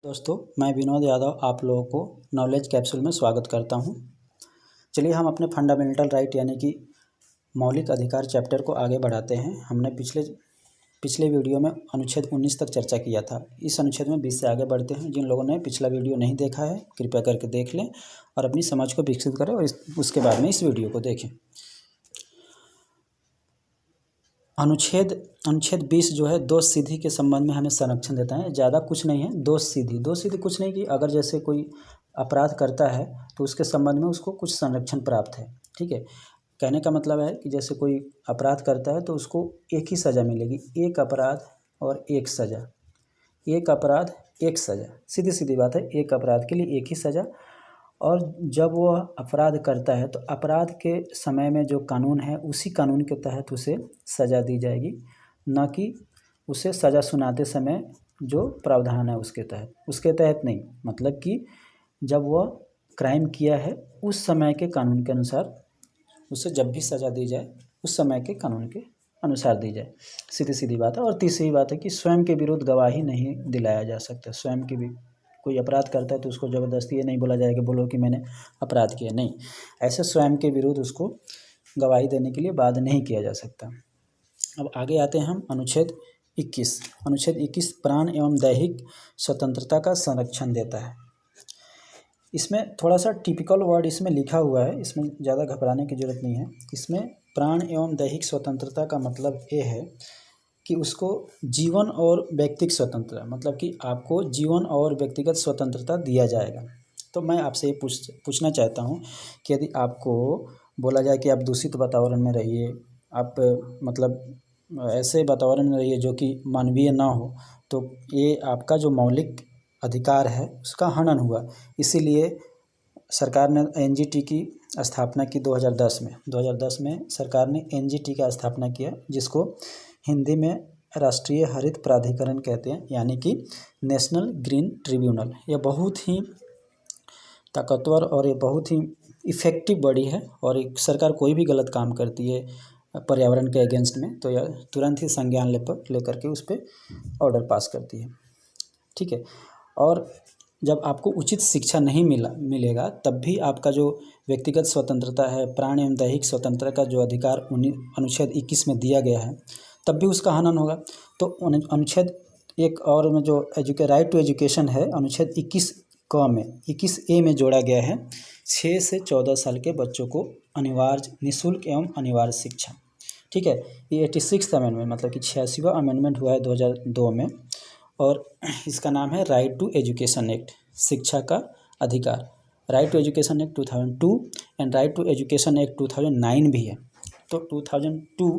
दोस्तों, मैं विनोद यादव आप लोगों को नॉलेज कैप्सूल में स्वागत करता हूं। चलिए हम अपने फंडामेंटल राइट यानी कि मौलिक अधिकार चैप्टर को आगे बढ़ाते हैं। हमने पिछले वीडियो में अनुच्छेद 19 तक चर्चा किया था। इस अनुच्छेद में 20 से आगे बढ़ते हैं। जिन लोगों ने पिछला वीडियो नहीं देखा है कृपया करके देख लें और अपनी समझ को विकसित करें और उसके बाद में इस वीडियो को देखें। अनुच्छेद 20 जो है दोष सिद्धि के संबंध में हमें संरक्षण देता है। ज़्यादा कुछ नहीं है। दोष सिद्धि कुछ नहीं कि अगर जैसे कोई अपराध करता है तो उसके संबंध में उसको कुछ संरक्षण प्राप्त है। ठीक है, कहने का मतलब है कि जैसे कोई अपराध करता है तो उसको एक ही सज़ा मिलेगी। एक अपराध और एक सज़ा, एक अपराध एक सज़ा, सीधी सीधी बात है। एक अपराध के लिए एक ही सज़ा। और जब वह अपराध करता है तो अपराध के समय में जो कानून है उसी कानून के तहत उसे सज़ा दी जाएगी, न कि उसे सज़ा सुनाते समय जो प्रावधान है उसके तहत नहीं। मतलब कि जब वह क्राइम किया है उस समय के कानून के अनुसार उसे जब भी सज़ा दी जाए उस समय के कानून के अनुसार दी जाए। सीधी सीधी बात है। और तीसरी बात है कि स्वयं के विरुद्ध गवाही नहीं दिलाया जा सकता। स्वयं की भी कोई अपराध करता है तो उसको ज़बरदस्ती ये नहीं बोला जाएगा कि बोलो कि मैंने अपराध किया, नहीं। ऐसे स्वयं के विरुद्ध उसको गवाही देने के लिए बाध्य नहीं किया जा सकता। अब आगे आते हैं हम अनुच्छेद 21। अनुच्छेद 21 प्राण एवं दैहिक स्वतंत्रता का संरक्षण देता है। इसमें थोड़ा सा टिपिकल वर्ड इसमें लिखा हुआ है, इसमें ज़्यादा घबराने की ज़रूरत नहीं है। इसमें प्राण एवं दैहिक स्वतंत्रता का मतलब ये है कि उसको जीवन और व्यक्तिगत स्वतंत्रता, मतलब कि आपको जीवन और व्यक्तिगत स्वतंत्रता दिया जाएगा। तो मैं आपसे ये पूछना चाहता हूँ कि यदि आपको बोला जाए कि आप दूषित वातावरण में रहिए, आप मतलब ऐसे वातावरण में रहिए जो कि मानवीय ना हो, तो ये आपका जो मौलिक अधिकार है उसका हनन हुआ। इसीलिए सरकार ने एनजीटी की स्थापना की 2010 में सरकार ने एनजीटी का स्थापना किया, जिसको हिंदी में राष्ट्रीय हरित प्राधिकरण कहते हैं, यानी कि नेशनल ग्रीन ट्रिब्यूनल। यह बहुत ही ताकतवर और ये बहुत ही इफ़ेक्टिव बॉडी है। और एक सरकार कोई भी गलत काम करती है पर्यावरण के अगेंस्ट में तो यह तुरंत ही संज्ञान लेकर के उस पर ऑर्डर पास करती है। ठीक है, और जब आपको उचित शिक्षा नहीं मिलेगा तब भी आपका जो व्यक्तिगत स्वतंत्रता है, प्राण एवं दैहिक स्वतंत्रता का जो अधिकार अनुच्छेद 21 में दिया गया है, तब भी उसका हनन होगा। तो अनुच्छेद एक और में जो राइट टू एजुकेशन है, अनुच्छेद 21A में जोड़ा गया है 6 से 14 साल के बच्चों को अनिवार्य निःशुल्क एवं अनिवार्य शिक्षा। ठीक है, ये 86वां अमेंडमेंट मतलब कि 86वां अमेंडमेंट हुआ है 2002 में, और इसका नाम है राइट टू एजुकेशन एक्ट, शिक्षा का अधिकार। Right to education act 2002 and right to education act 2009 भी है। तो 2002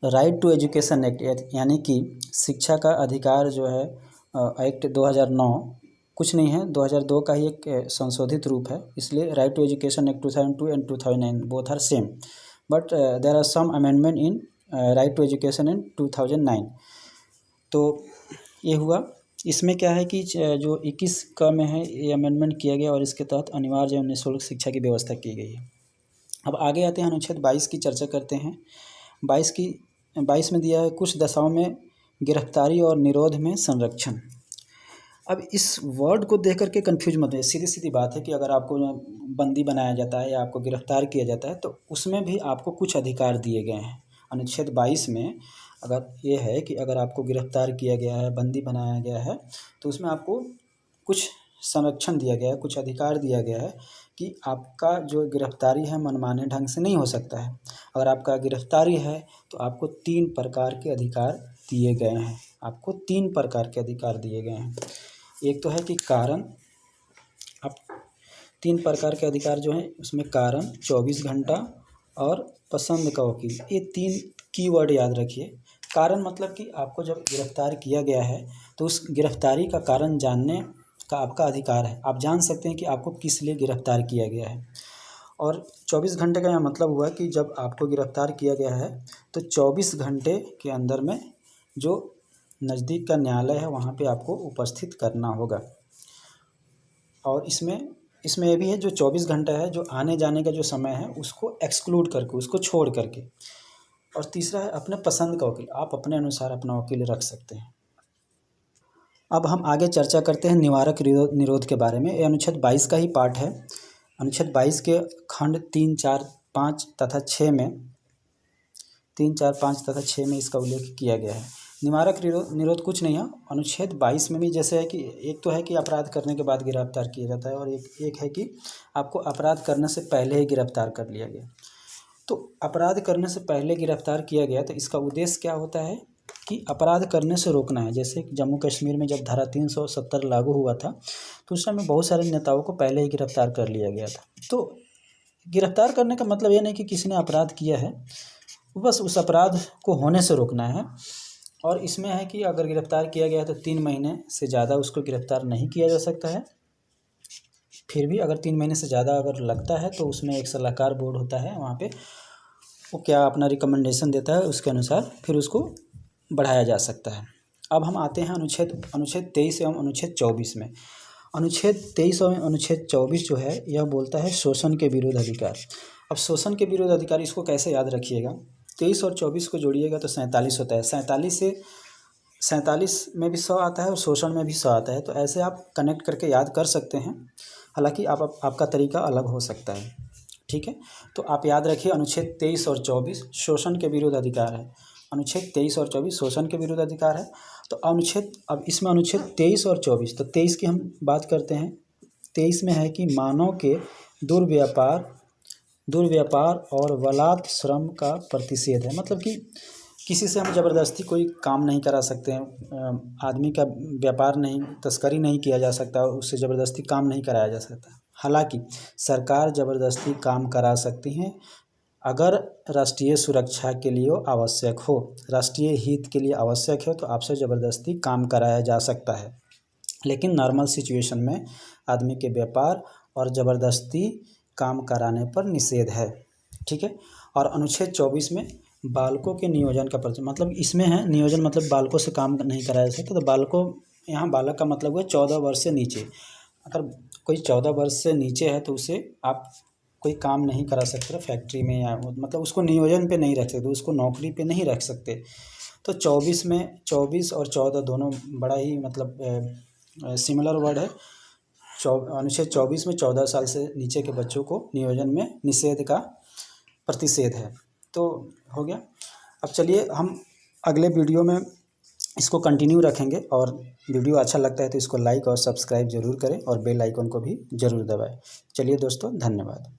राइट टू एजुकेशन एक्ट यानी कि शिक्षा का अधिकार जो है एक्ट 2009 कुछ नहीं है, 2002 का ही एक संशोधित रूप है। इसलिए right to education act 2002 and 2009 both are same, but there are some amendment in right to education in 2009। तो ये हुआ। इसमें क्या है कि जो 21 का में है ये अमेंडमेंट किया गया और इसके तहत अनिवार्य एवं निःशुल्क शिक्षा की व्यवस्था की गई है। अब आगे आते हैं, अनुच्छेद 22 की चर्चा करते हैं। 22 में दिया है कुछ दशाओं में गिरफ्तारी और निरोध में संरक्षण। अब इस वर्ड को देख करके कन्फ्यूज मत होइए। सीधी सीधी बात है कि अगर आपको बंदी बनाया जाता है या आपको गिरफ्तार किया जाता है तो उसमें भी आपको कुछ अधिकार दिए गए हैं। अनुच्छेद 22 में अगर ये है कि अगर आपको गिरफ्तार किया गया है, बंदी बनाया गया है, तो उसमें आपको कुछ संरक्षण दिया गया है, कुछ अधिकार दिया गया है कि आपका जो गिरफ्तारी है मनमाने ढंग से नहीं हो सकता है। अगर आपका गिरफ्तारी है तो आपको 3 प्रकार के अधिकार दिए गए हैं। आपको 3 प्रकार के अधिकार दिए गए हैं। एक तो है कि कारण, अब 3 प्रकार के अधिकार जो हैं उसमें कारण, 24 घंटा और पसंद का वकील, ये 3 कीवर्ड याद रखिए। कारण मतलब कि आपको जब गिरफ्तार किया गया है तो उस गिरफ्तारी का कारण जानने का आपका अधिकार है। आप जान सकते हैं कि आपको किस लिए गिरफ्तार किया गया है। और 24 घंटे का यह मतलब हुआ कि जब आपको गिरफ्तार किया गया है तो 24 घंटे के अंदर में जो नज़दीक का न्यायालय है वहाँ पे आपको उपस्थित करना होगा। और इसमें ये भी है जो 24 घंटा है, जो आने जाने का जो समय है उसको एक्सक्लूड करके, उसको छोड़ करके। और तीसरा है अपने पसंद का वकील, आप अपने अनुसार अपना वकील रख सकते हैं। अब हम आगे चर्चा करते हैं निवारक निरोध के बारे में। ये अनुच्छेद 22 का ही पार्ट है। अनुच्छेद 22 के खंड 3, 4, 5 तथा 6 में 3, 4, 5 तथा 6 में इसका उल्लेख किया गया है। निवारक निरोध कुछ नहीं है। अनुच्छेद 22 में भी जैसे है कि एक तो है कि अपराध करने के बाद गिरफ्तार किया जाता है, और एक है कि आपको अपराध करने से पहले ही गिरफ्तार कर लिया गया। तो अपराध करने से पहले गिरफ्तार किया गया तो इसका उद्देश्य क्या होता है कि अपराध करने से रोकना है। जैसे जम्मू कश्मीर में जब धारा 370 लागू हुआ था तो उस समय बहुत सारे नेताओं को पहले ही गिरफ्तार कर लिया गया था। तो गिरफ्तार करने का मतलब ये नहीं कि किसी ने अपराध किया है, बस उस अपराध को होने से रोकना है। और इसमें है कि अगर गिरफ्तार किया गया है तो 3 महीने से ज़्यादा उसको गिरफ्तार नहीं किया जा सकता है। फिर भी अगर 3 महीने से ज़्यादा अगर लगता है तो उसमें एक सलाहकार बोर्ड होता है, वहाँ पे वो क्या अपना रिकमेंडेशन देता है, उसके अनुसार फिर उसको बढ़ाया जा सकता है। अब हम आते हैं अनुच्छेद 23 एवं अनुच्छेद 24 में। अनुच्छेद 23 एवं अनुच्छेद 24 जो है यह बोलता है शोषण के विरुद्ध अधिकार। अब शोषण के विरुद्ध अधिकार इसको कैसे याद रखिएगा, 23 और 24 को जोड़िएगा तो 47 होता है। 47 में भी 100 आता है और शोषण में भी 100 आता है। तो ऐसे आप कनेक्ट करके याद कर सकते हैं, हालांकि आपका तरीका अलग हो सकता है, ठीक है। तो आप याद रखिए अनुच्छेद 23 और 24 शोषण के विरुद्ध अधिकार है। अनुच्छेद 23 और 24 शोषण के विरुद्ध अधिकार है। तो अब इसमें अनुच्छेद 23 और 24, तो 23 की हम बात करते हैं। 23 में है कि मानव के दुर्व्यापार और बलात् श्रम का प्रतिषेध है। मतलब कि किसी से हम ज़बरदस्ती कोई काम नहीं करा सकते हैं, आदमी का व्यापार नहीं, तस्करी नहीं किया जा सकता, उससे ज़बरदस्ती काम नहीं कराया जा सकता। हालांकि सरकार ज़बरदस्ती काम करा सकती है अगर राष्ट्रीय सुरक्षा के लिए आवश्यक हो, राष्ट्रीय हित के लिए आवश्यक हो, तो आपसे ज़बरदस्ती काम कराया जा सकता है। लेकिन नॉर्मल सिचुएशन में आदमी के व्यापार और ज़बरदस्ती काम कराने पर निषेध है, ठीक है। और अनुच्छेद 24 में बालकों के नियोजन का मतलब इसमें है नियोजन, मतलब बालकों से काम नहीं कराया जा सकता। तो बालकों, यहाँ बालक का मतलब हुआ 14 वर्ष से नीचे। अगर कोई 14 वर्ष से नीचे है तो उसे आप कोई काम नहीं करा सकते फैक्ट्री में, या मतलब उसको नियोजन पे नहीं रख सकते, उसको नौकरी पे नहीं रख सकते। तो 24 में 24 और 14 दोनों बड़ा ही मतलब सिमिलर वर्ड है। अनुच्छेद 24 में 14 साल से नीचे के बच्चों को नियोजन में निषेध का प्रतिषेध है। तो हो गया। अब चलिए हम अगले वीडियो में इसको कंटिन्यू रखेंगे, और वीडियो अच्छा लगता है तो इसको लाइक और सब्सक्राइब ज़रूर करें और बेल आइकन को भी ज़रूर दबाएं। चलिए दोस्तों, धन्यवाद।